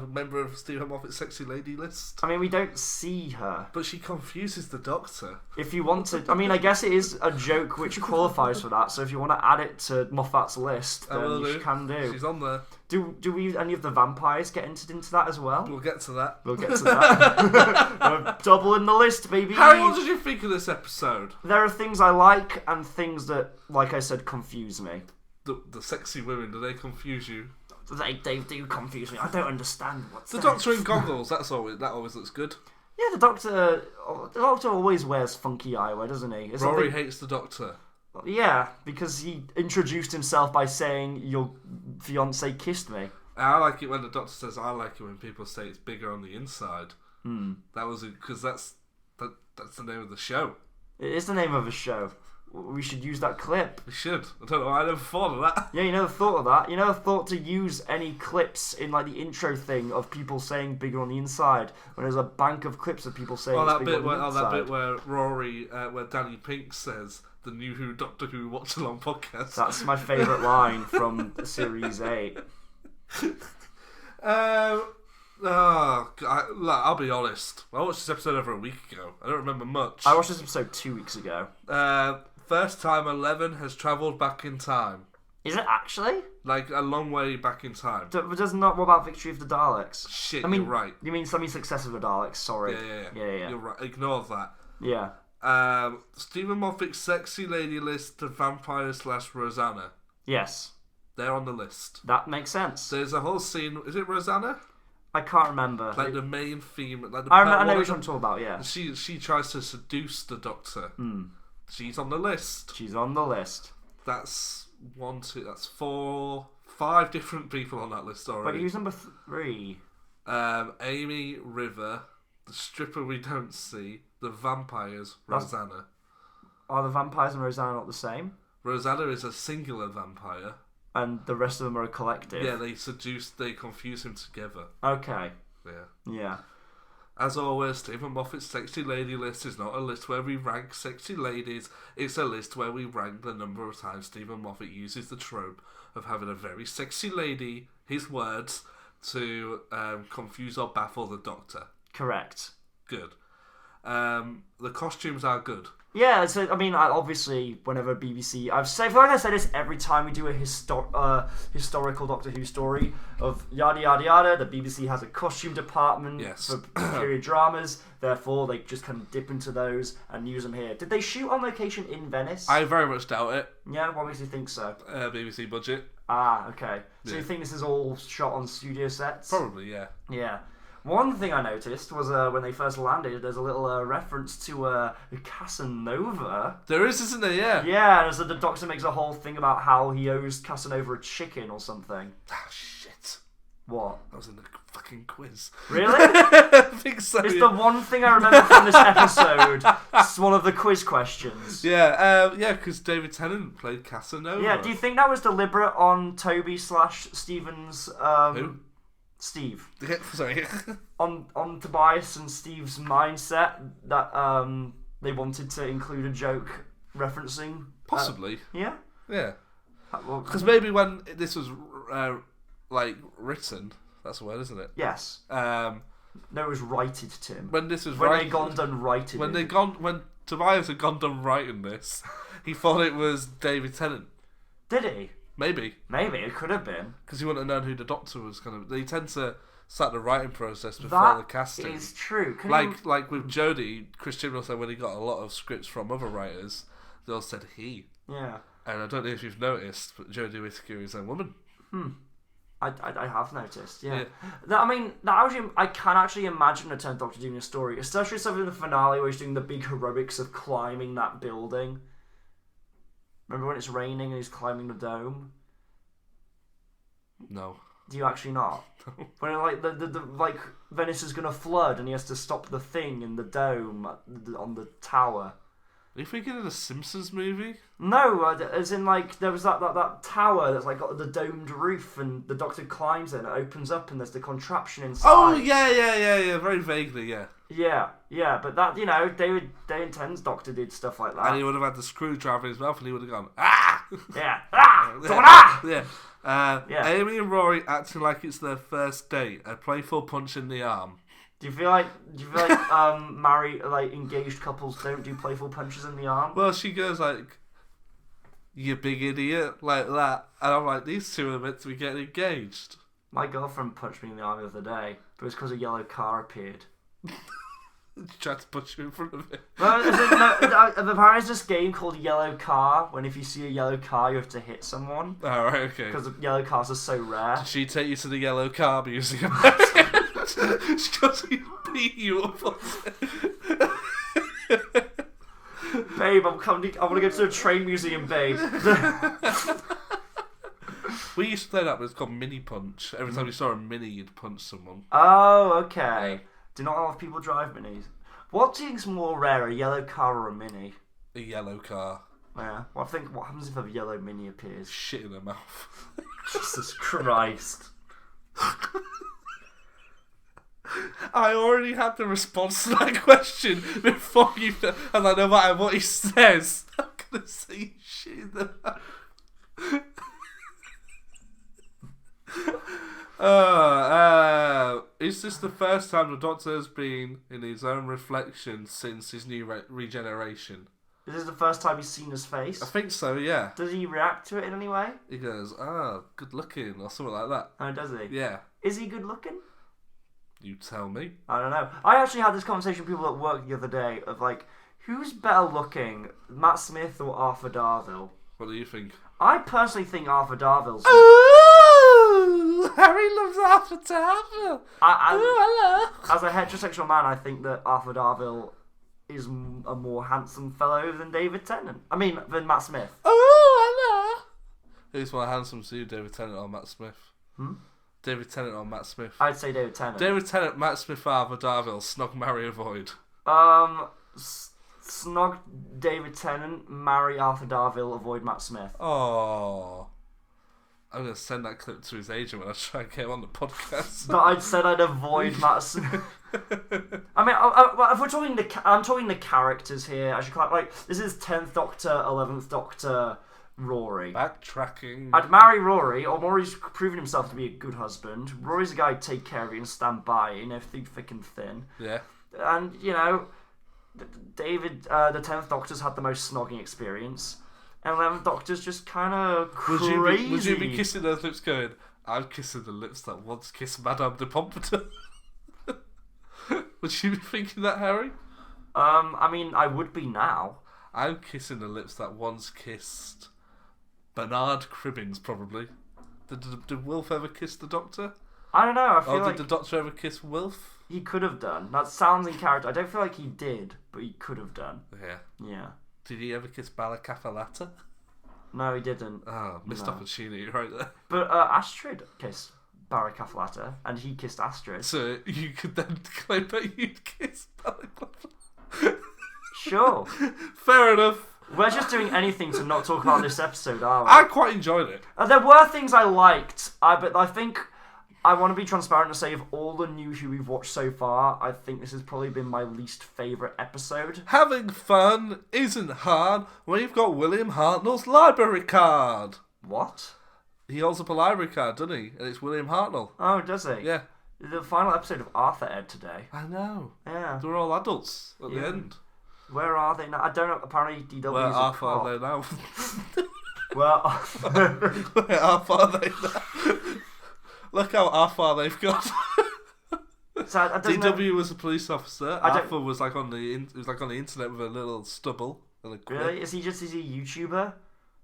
member of Stephen Moffat's sexy lady list? I mean, we don't see her, but she confuses the Doctor. If you want to, I mean, I guess it is a joke which qualifies for that. So if you want to add it to Moffat's list, then you can do. She's on there. Do we any of the vampires get entered into that as well? We'll get to that. We're doubling the list, baby. Harry, what did you think of this episode? There are things I like and things that, like I said, confuse me. The sexy women, do they confuse you? They do confuse me. I don't understand what's the Doctor in goggles. That always looks good. Yeah, the Doctor always wears funky eyewear, doesn't he? Rory hates the Doctor. Yeah, because he introduced himself by saying, "Your fiancé kissed me." I like it when the Doctor says, "I like it when people say it's bigger on the inside." That was because that's the name of the show. It is the name of a show. We should use that clip. We should. I don't know. I never thought of that. Yeah, you never thought of that. You never thought to use any clips in like the intro thing of people saying "bigger on the inside" when there's a bank of clips of people saying. That bit where Rory, where Danny Pink says the new Doctor Who watch along podcast. That's my favourite line from Series 8. I'll be honest. I watched this episode over a week ago. I don't remember much. I watched this episode 2 weeks ago. First time 11 has travelled back in time. Is it actually? Like, a long way back in time. Does not. What about Victory of the Daleks? Shit, I mean, you're right. You mean Success of the Daleks, sorry. Yeah. You're right. Ignore that. Yeah. Stephen Moffat's sexy lady list to vampire / Rosanna. Yes. They're on the list. That makes sense. There's a whole scene. Is it Rosanna? I can't remember. Like the main theme. Like I know which one I'm talking about, yeah. She tries to seduce the Doctor. She's on the list. She's on the list. That's 1, 2, that's 4, 5 different people on that list already. But who's number 3? Amy, River, the stripper we don't see, the vampires, Rosanna. Are the vampires and Rosanna not the same? Rosanna is a singular vampire. And the rest of them are a collective? Yeah, they confuse him together. Okay. Yeah. As always, Stephen Moffat's sexy lady list is not a list where we rank sexy ladies. It's a list where we rank the number of times Stephen Moffat uses the trope of having a very sexy lady, his words, to confuse or baffle the Doctor. Correct. Good. The costumes are good. Yeah, so I mean, obviously, whenever BBC, I feel like I say this every time we do a historical Doctor Who story of yada yada yada. The BBC has a costume department for period dramas. Therefore, they just kind of dip into those and use them here. Did they shoot on location in Venice? I very much doubt it. Yeah, what makes you think so? BBC budget. Ah, okay. So you think this is all shot on studio sets? Probably, yeah. Yeah. One thing I noticed was when they first landed, there's a little reference to Casanova. There is, isn't there? Yeah. Yeah, so the Doctor makes a whole thing about how he owes Casanova a chicken or something. Ah, shit. What? That was in the fucking quiz. Really? I think so. It's the one thing I remember from this episode. It's one of the quiz questions. Yeah, because David Tennant played Casanova. Yeah, do you think that was deliberate on Toby / Stephen's... Who? Steve. Sorry. on Tobias and Steve's mindset that they wanted to include a joke referencing. Possibly. Yeah. Yeah. Because maybe when this was written, that's a word, isn't it? Yes. No, it was righted, Tim. When this was when they gone done righted. When Tobias had gone done writing this, he thought it was David Tennant. Did he? Maybe. Maybe it could have been. Because he wouldn't have known who the Doctor was going to... They tend to start the writing process before the casting. That is true. Like with Jodie, Chris Chibnall said when he got a lot of scripts from other writers, they all said he. Yeah. And I don't know if you've noticed, but Jodie Whittaker is a woman. I have noticed, yeah. I can actually imagine the 10th Doctor doing a story, especially stuff in the finale where he's doing the big heroics of climbing that building. Remember when it's raining and he's climbing the dome? No. Do you actually not? When like the like Venice is gonna flood and he has to stop the thing in the dome on the tower. Are you thinking of the Simpsons movie? No, as in like there was that tower that's like got the domed roof and the Doctor climbs it and it opens up and there's the contraption inside. Oh yeah, very vaguely, yeah. Yeah, but that, you know, David Tennant's Doctor did stuff like that. And he would have had the screwdriver in his mouth and he would have gone, ah! Yeah, ah! Yeah. Amy and Rory acting like it's their first date, a playful punch in the arm. Do you feel like married, like engaged couples don't do playful punches in the arm? Well, she goes like, "You big idiot," like that, and I'm like, these two are meant to be getting engaged. My girlfriend punched me in the arm the other day, but it was because a yellow car appeared. She tried to push you in front of it. Well, apparently there's this game called Yellow Car, when if you see a yellow car, you have to hit someone. Oh, right, okay. Because yellow cars are so rare. Did she take you to the Yellow Car Museum? She beat you up on it. Babe, I want to go to the train museum, babe. We used to play that, but it's called Mini Punch. Every time you saw a mini, you'd punch someone. Oh, okay. Do not a lot of people drive minis? What do you think's more rare, a yellow car or a mini? A yellow car. Yeah. Well, I think what happens if a yellow mini appears? Shit in her mouth. Jesus Christ. I already had the response to that question before you. And like, no matter what he says, I'm gonna say shit in the mouth. Is this the first time the Doctor has been in his own reflection since his new regeneration? Is this the first time he's seen his face? I think so, yeah. Does he react to it in any way? He goes, good looking, or something like that. Oh, does he? Yeah. Is he good looking? You tell me. I don't know. I actually had this conversation with people at work the other day of like, who's better looking, Matt Smith or Arthur Darvill? What do you think? I personally think Arthur Darvill's... Ooh, Harry loves Arthur Darvill. Hello. As a heterosexual man, I think that Arthur Darvill is a more handsome fellow than David Tennant. I mean, than Matt Smith. Oh, hello. Who's more handsome to you, David Tennant or Matt Smith? David Tennant or Matt Smith? I'd say David Tennant. David Tennant, Matt Smith, Arthur Darvill, snog, marry, avoid. Snog David Tennant, marry Arthur Darvill, avoid Matt Smith. Oh. I'm going to send that clip to his agent when I try and get him on the podcast. But I said I'd avoid Matt Smith. I mean, if we're talking I'm talking the characters here. I should like this is 10th Doctor, 11th Doctor, Rory. Backtracking. I'd marry Rory, or Rory's proven himself to be a good husband. Rory's a guy who'd take care of you and stand by, you know, through thick and thin. Yeah. And, you know, David, the 10th Doctor's had the most snogging experience. And 11th Doctor's just kind of crazy. Would you be kissing those lips going, I'm kissing the lips that once kissed Madame de Pompadour? Would you be thinking that, Harry? I mean, I would be now. I'm kissing the lips that once kissed Bernard Cribbins, probably. Did Wilf ever kiss the Doctor? I don't know. I feel did the Doctor ever kiss Wilf? He could have done. That sounds in character. I don't feel like he did, but he could have done. Yeah. Did he ever kiss Balacafalata? No, he didn't. Oh, missed opportunity right there. But Astrid kissed Balacafalata, and he kissed Astrid. So you could then claim that you'd kiss Balacafalata? Sure. Fair enough. We're just doing anything to not talk about this episode, are we? I quite enjoyed it. There were things I liked, but I think I want to be transparent and say of all the new Who we've watched so far, I think this has probably been my least favourite episode. Having fun isn't hard when you've got William Hartnell's library card. What? He holds up a library card, doesn't he? And it's William Hartnell. Oh, does he? Yeah. The final episode of Arthur aired today. I know. Yeah. They're all adults at the end. Where are they now? I don't know. Apparently DW Where is a Arthur cop. are they now? Well, How far they look how far they've got. so I don't know. DW was a police officer. Arthur was like on the internet with a little stubble and a quip. Really? Is he a YouTuber?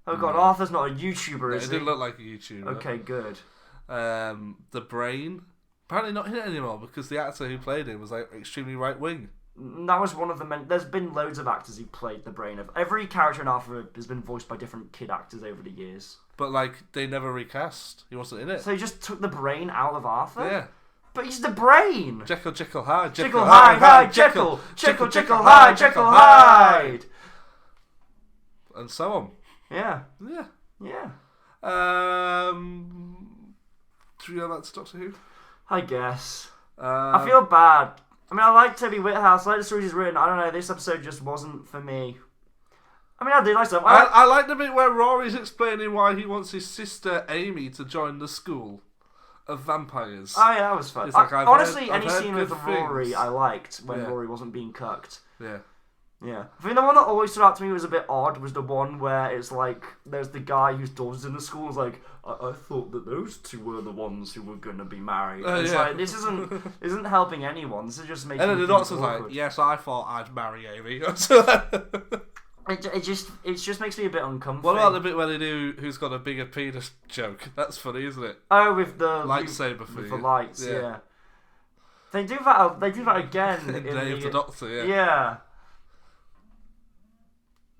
Oh god, Arthur's not a YouTuber, No, is he he? didn't look like a YouTuber. Okay, good. The Brain, apparently not in it anymore because the actor who played him was like extremely right wing. That was one of the there's been loads of actors who played the Brain. Every character in Arthur has been voiced by different kid actors over the years. But like they never recast. He wasn't in it. So he just took the Brain out of Arthur? Yeah. But he's the Brain! Jekyll, Jekyll, Hyde. Jekyll, Hyde, Jekyll! Jekyll, Jekyll, Hyde, Jekyll, Hyde! And so on. Yeah. Yeah. Yeah. Do you go back to Doctor Who? I guess. I feel bad. I mean, I like Toby Whithouse. I like the stories he's written. I don't know, this episode just wasn't for me. I mean, I do like stuff. I like the bit where Rory's explaining why he wants his sister Amy to join the school of vampires. Oh yeah, that was fun. It's like, honestly, I've any heard scene good with Rory things. I liked when Yeah. Rory wasn't being cucked. Yeah. Yeah. I think the one that always stood out to me was a bit odd was the one where it's like, there's the guy whose daughter's in the school is like, I thought that those two were the ones who were going to be married. It's yeah. like, this isn't helping anyone. This is just making And then the things doctor's like, awkward. yes, I thought I'd marry Amy. It just makes me a bit uncomfortable. What about the bit where they do who's got a bigger penis joke? That's funny, isn't it? Oh, with the lightsaber with for the you. lights, Yeah. yeah. They do that. They do that again In Day of the Doctor, yeah. Yeah.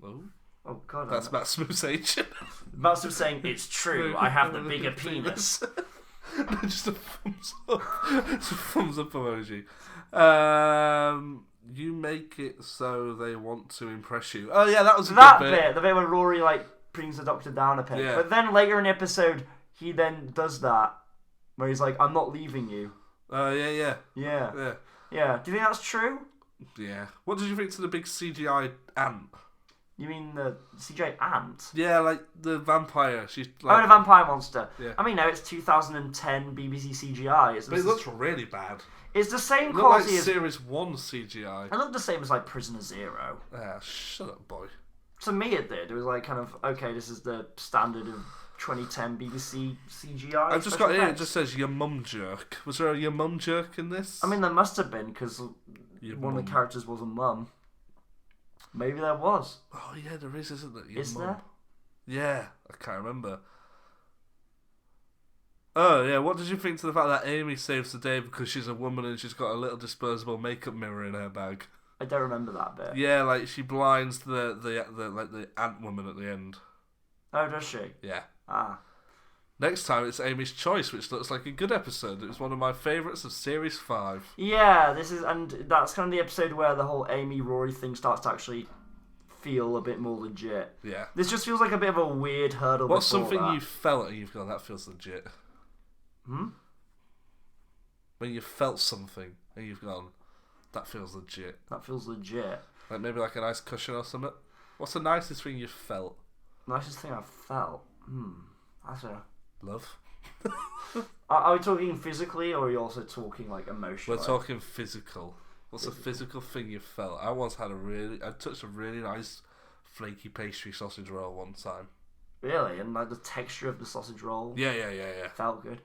Oh, Oh god. that's Matt Smooth's agent. Matt's just saying it's true. I have the bigger penis. Just a thumbs up. It's a thumbs up emoji. You make it so they want to impress you. Oh yeah, that was a That good bit, the bit where Rory like brings the Doctor down a peg. Yeah. But then later in the episode, he then does that where he's like, "I'm not leaving you." Oh yeah. Yeah. Yeah. Yeah. Do you think that's true? Yeah. What did you think to the big CGI ant? You mean the CJ ant? Yeah, like the vampire. She's like, Oh, the vampire monster. Yeah. I mean, no, it's 2010 BBC CGI. but it looks really bad. It's the same It looked like quality as. Series 1 CGI. It looked the same as like Prisoner Zero. Ah, shut up, boy. To me, it did. It was like kind of okay. This is the standard of 2010 BBC CGI. I've just special got here. It effects. just says your mum jerk. Was there a your mum jerk in this? I mean, there must have been because Your one of mum. the characters was a mum. Maybe there was. Oh yeah, there is, isn't there? Your Is mum. there? Yeah, I can't remember. Oh yeah, what did you think to the fact that Amy saves the day because she's a woman and she's got a little disposable makeup mirror in her bag? I don't remember that bit. Yeah, like she blinds the ant woman at the end. Oh, does she? Yeah. Ah. Next time it's Amy's Choice, which looks like a good episode. It was one of my favourites of Series 5. Yeah, and that's kind of the episode where the whole Amy Rory thing starts to actually feel a bit more legit. Yeah. This just feels like a bit of a weird hurdle. What's before something that. you felt and you've gone, that feels legit? When you felt something and you've gone, that feels legit. That feels legit. Like maybe like a nice cushion or something. What's the nicest thing you've felt? Nicest thing I've felt. I don't know. Love. Are we talking physically, or are you also talking like emotionally? We're talking physical. What's a physical thing you felt? I once had I touched a really nice flaky pastry sausage roll one time. Really, and like the texture of the sausage roll. Yeah. Felt good.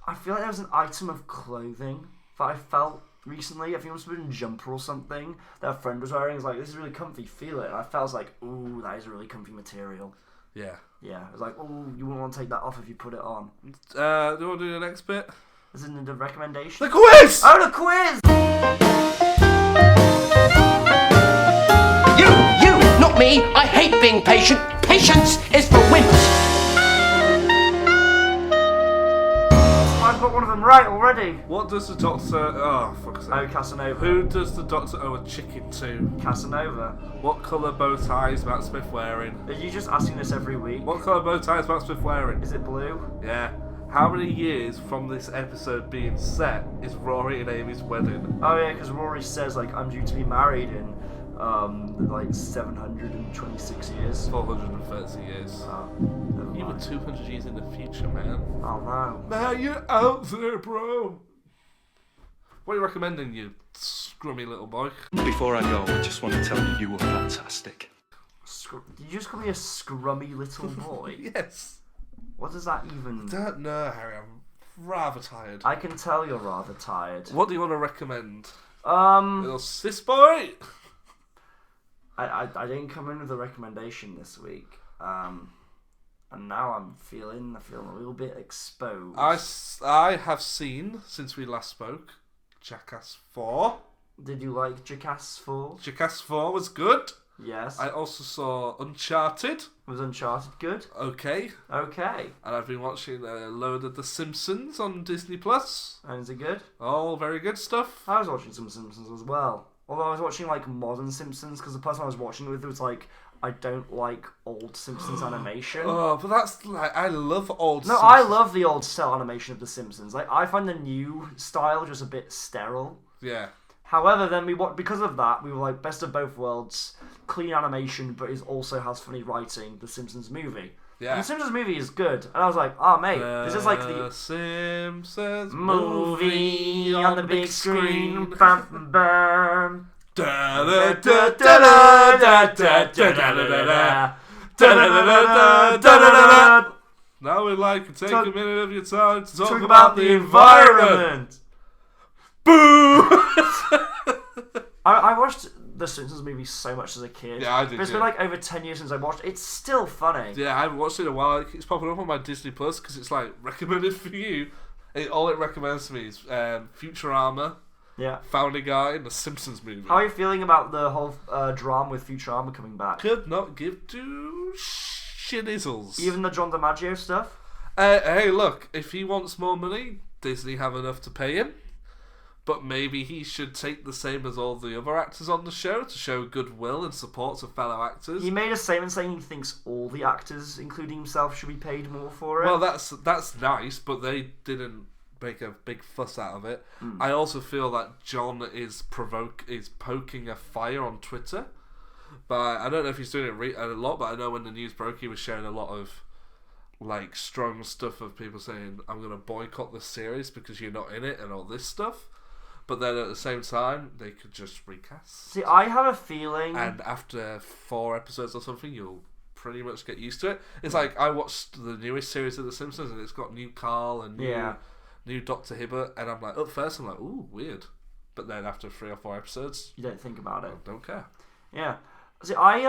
I feel like there was an item of clothing that I felt recently. I think it must have been a jumper or something that a friend was wearing. It was like, this is really comfy, feel it. And I felt like, ooh, that is a really comfy material. Yeah. Yeah, it was like, ooh, you wouldn't want to take that off if you put it on. Do you want to do the next bit? Is it the recommendation? The quiz! Oh, the quiz! You, not me. I hate being patient. Patience is for wimps. I've got one of them right already. What does the Doctor... Oh, fuck's sake. Oh, Casanova. Who does the Doctor owe a chicken to? Casanova. What colour bow tie is Matt Smith wearing? Are you just asking this every week? What colour bow tie is Matt Smith wearing? Is it blue? Yeah. How many years from this episode being set is Rory and Amy's wedding? Oh yeah, because Rory says like I'm due to be married in like 726 years. 430 years. Oh, never You were mind. 200 years in the future, man. Oh no. Now you're out there, bro. What are you recommending, you scrummy little boy? Before I go, I just want to tell you you were fantastic. Did you just call me a scrummy little boy? Yes. What does that even... Don't know, Harry. I'm rather tired. I can tell you're rather tired. What do you want to recommend? Little sis boy. I didn't come in with a recommendation this week. And now I feel a little bit exposed. I have seen, since we last spoke, Jackass 4. Did you like Jackass 4? Jackass 4 was good. Yes. I also saw Uncharted. Was Uncharted good? Okay. Okay. And I've been watching a load of The Simpsons on Disney Plus. And is it good? All very good stuff. I was watching some Simpsons as well. Although I was watching like modern Simpsons because the person I was watching it with was like, I don't like old Simpsons animation. Oh, but that's like, I love old No, Simpsons. I love the old style animation of The Simpsons. Like, I find the new style just a bit sterile. Yeah. However, then because of that, we were like, best of both worlds, clean animation, but it also has funny writing, The Simpsons movie. Yeah. And The Simpsons movie is good. And I was like, oh, mate, this is like the Simpsons movie on the big screen. Bam, bam. Now we'd like to take a minute of your time to talk about the environment. Boo! I watched The Simpsons movie so much as a kid. Yeah, I did. But it's been like over 10 years since I watched it. It's still funny. Yeah, I haven't watched it in a while. It's popping up on my Disney Plus because it's like recommended for you. All it recommends to me is Futurama. Yeah. Family Guy and The Simpsons movie. How are you feeling about the whole drama with Futurama coming back? Could not give two shinizzles. Even the John DiMaggio stuff? Hey, look, if he wants more money, Disney have enough to pay him. But maybe he should take the same as all the other actors on the show to show goodwill and support to fellow actors. He made a statement saying he thinks all the actors, including himself, should be paid more for it. Well, that's nice, but they didn't make a big fuss out of it. I also feel that John is poking a fire on Twitter, but I don't know if he's doing it a lot. But I know when the news broke, he was sharing a lot of like strong stuff of people saying, "I'm going to boycott this series because you're not in it" and all this stuff. But then at the same time, they could just recast. See, I have a feeling, and after 4 episodes or something, you'll pretty much get used to it. It's like I watched the newest series of The Simpsons, and it's got new Carl and new Dr. Hibbert, and I'm like, at first I'm like, ooh, weird. But then after 3 or 4 episodes, you don't think about it. I don't care. Yeah. See, I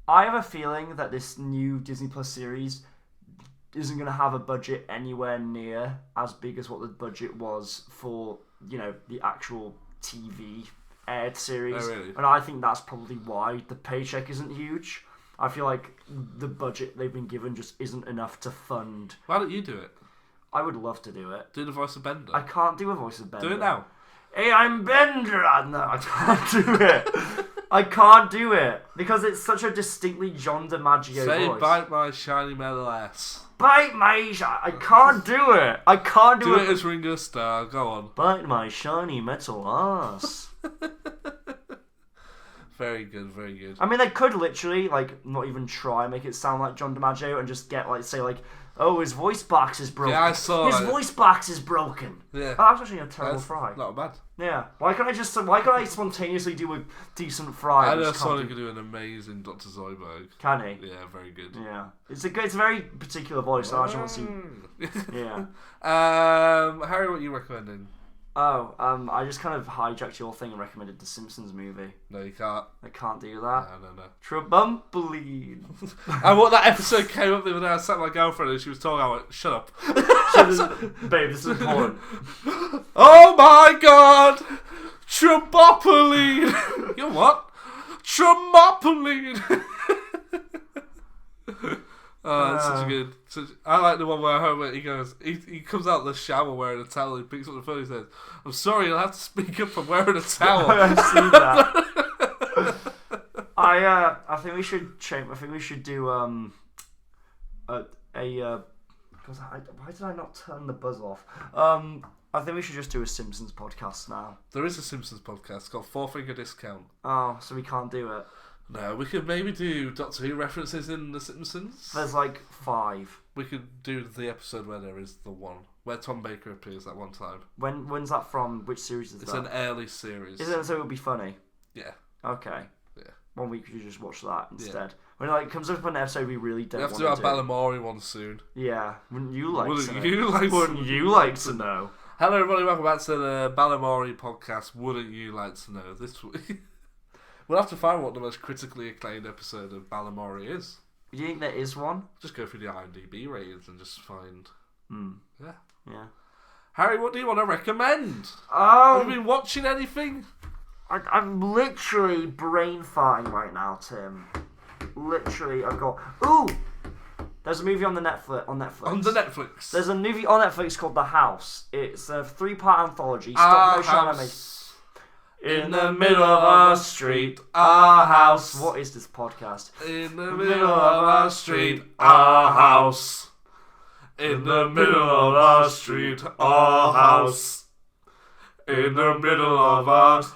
have a feeling that this new Disney Plus series isn't going to have a budget anywhere near as big as what the budget was for, the actual TV aired series. Oh, really? And I think that's probably why the paycheck isn't huge. I feel like the budget they've been given just isn't enough to fund. Why don't you do it? I would love to do it. Do the voice of Bender. I can't do a voice of Bender. Do it now. Hey, I'm Bender! No, I can't do it. I can't do it. Because it's such a distinctly John DiMaggio Say, voice. bite my shiny metal ass. Bite my... I can't do it. I can't do it. Do it as Ringo Starr. Go on. Bite my shiny metal ass. Very good, very good. I mean, they could literally, not even try and make it sound like John DiMaggio and just get, say, oh, his voice box is broken. Yeah, I saw his voice box is broken. Yeah. Oh, that's actually a terrible That's fry. Not bad. Yeah. Why can't I spontaneously do a decent fry? I know someone who can do an amazing Dr. Zoidberg. Can he? Yeah, very good. Yeah. It's a very particular voice, so I actually want to see... Yeah. Harry, what are you recommending? Oh, I just kind of hijacked your thing and recommended the Simpsons movie. No, you can't. I can't do that. No. Trabumpoline. And what that episode came up the other day, I sat with my girlfriend and she was talking, I went, shut up. Babe, this is important. Oh my god! Trabumpoline! You're what? Trabumpoline! Oh, it's such a good. I like the one where he goes. He comes out of the shower wearing a towel. He picks up the phone. He says, "I'm sorry, you'll have to speak up. I'm wearing a towel." I've seen that. I think we should change. I think we should do why did I not turn the buzz off? I think we should just do a Simpsons podcast now. There is a Simpsons podcast. It's got 4-finger discount. Oh, so we can't do it. No, we could maybe do Doctor Who references in The Simpsons. There's 5. We could do the episode where there is the one where Tom Baker appears that one time. When's that from? Which series is It's that? an early series. Is it so? It'll be funny. Yeah. Okay. Yeah. 1 week you just watch that instead. When it comes up on an episode we really don't want to do. We have to do our Balamory one soon. Yeah. Wouldn't you like to know? Wouldn't you like to know? know? Hello everybody, welcome back to the Balamory podcast. Wouldn't you like to know? This week we'll have to find what the most critically acclaimed episode of Balamory is. You think there is one? Just go through the IMDb ratings and just find. Yeah. Harry, what do you want to recommend? Have you been watching anything? I'm literally brain farting right now, Tim. Literally, I've got... Ooh! There's a movie on Netflix. On the Netflix. There's a movie on Netflix called The House. It's a 3-part anthology. Stop-motion animation. In the middle of our street, our house. What is this podcast? In the middle of our street, our house. In the middle of our street, our house. In the middle of our house.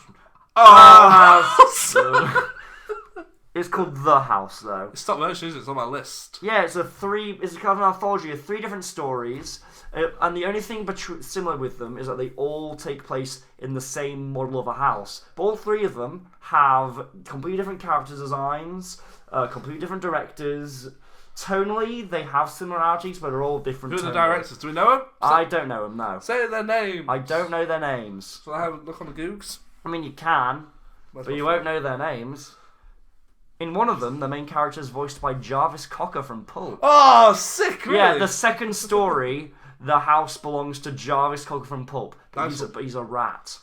It's called The House, though. It's stop motion, isn't it? It's on my list. Yeah, it's kind of an anthology of 3 different stories, and the only thing similar with them is that they all take place in the same model of a house. But all 3 of them have completely different character designs, completely different directors. Tonally, they have similarities, but they're all different. Who are the directors? Do we know them? I don't know them, no. Say their names. I don't know their names. Shall I have a look on the Googs? I mean, you can, but you won't know their names. In one of them, the main character is voiced by Jarvis Cocker from Pulp. Oh, sick, really? Yeah, the second story, the house belongs to Jarvis Cocker from Pulp. But he's a rat.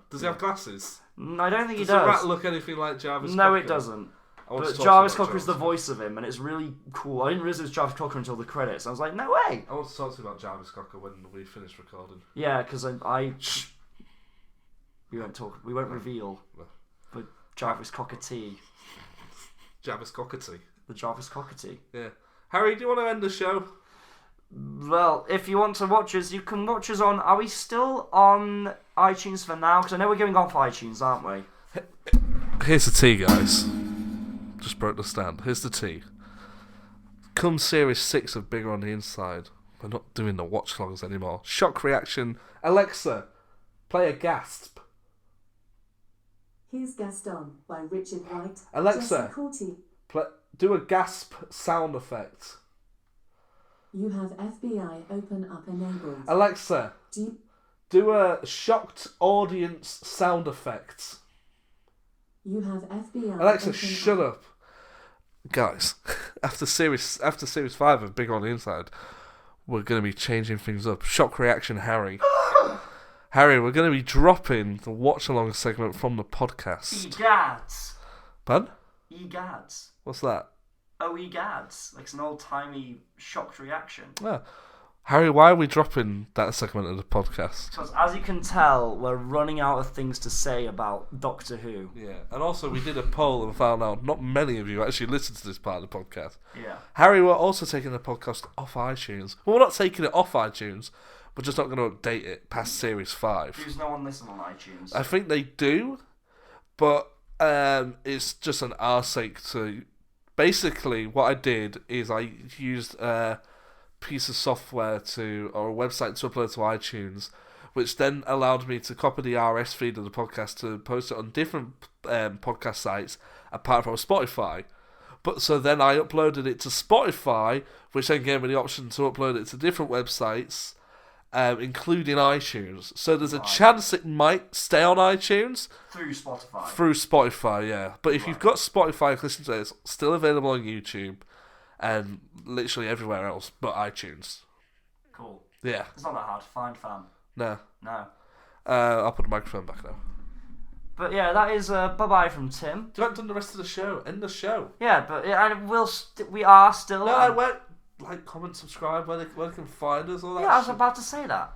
Does he have glasses? I don't think he does. Does the rat look anything like Jarvis Cocker? No, it doesn't. But Jarvis Cocker is the voice of him, and it's really cool. I didn't realize it was Jarvis Cocker until the credits. I was like, no way! I want to talk to you about Jarvis Cocker when we finish recording. Yeah, because we won't talk. We won't reveal. But Jarvis Cocker T. Jarvis Cocker T. The Jarvis Cocker T. Yeah. Harry, do you want to end the show? Well, if you want to watch us, you can watch us on... Are we still on iTunes for now? Because I know we're going off iTunes, aren't we? Here's the tea, guys. Just broke the stand. Here's the tea. Come Series 6 of Bigger on the Inside. We're not doing the watch logs anymore. Shock reaction. Alexa, play a gasp. Here's Gaston by Richard White. Alexa, do a gasp sound effect. You have FBI open up enabled. Alexa, do a shocked audience sound effect. You have FBI. Alexa, shut up. Guys, after series 5 of Big on the Inside, we're going to be changing things up. Shock reaction, Harry. Harry, we're going to be dropping the watch-along segment from the podcast. Egads. Pardon? Egads. What's that? Oh, egads. Like it's an old-timey shocked reaction. Yeah. Harry, why are we dropping that segment of the podcast? Because, as you can tell, we're running out of things to say about Doctor Who. Yeah, and also we did a poll and found out not many of you actually listened to this part of the podcast. Yeah. Harry, we're also taking the podcast off iTunes. Well, we're not taking it off iTunes. We're just not going to update it past Series 5. Does no one listen on iTunes? I think they do, but it's just an arse sake to... Basically, what I did is I used a piece of software or a website to upload to iTunes, which then allowed me to copy the RS feed of the podcast to post it on different podcast sites apart from Spotify. But so then I uploaded it to Spotify, which then gave me the option to upload it to different websites, including iTunes. So there's a chance it might stay on iTunes. Through Spotify. Through Spotify, yeah. But if you've got Spotify, listen to it. It's still available on YouTube and literally everywhere else but iTunes. Cool. Yeah. It's not that hard to find, fam. No. No. I'll put the microphone back now. But yeah, that is bye-bye from Tim. You haven't done the rest of the show. End the show. Yeah, but we are still... No, I went... Like, comment, subscribe, where they can find us, all that Yeah, I was shit. about to say that.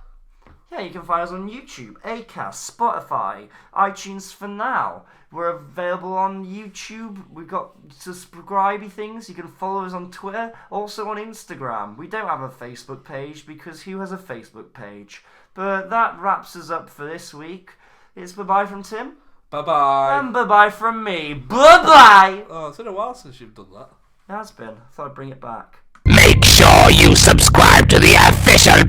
Yeah, you can find us on YouTube, Acast, Spotify, iTunes for now. We're available on YouTube. We've got subscribey things. You can follow us on Twitter, also on Instagram. We don't have a Facebook page because who has a Facebook page? But that wraps us up for this week. It's bye-bye from Tim. Bye-bye. And bye-bye from me. Bye-bye. Oh, it's been a while since you've done that. It has been. I thought I'd bring it back. Make sure you subscribe to the official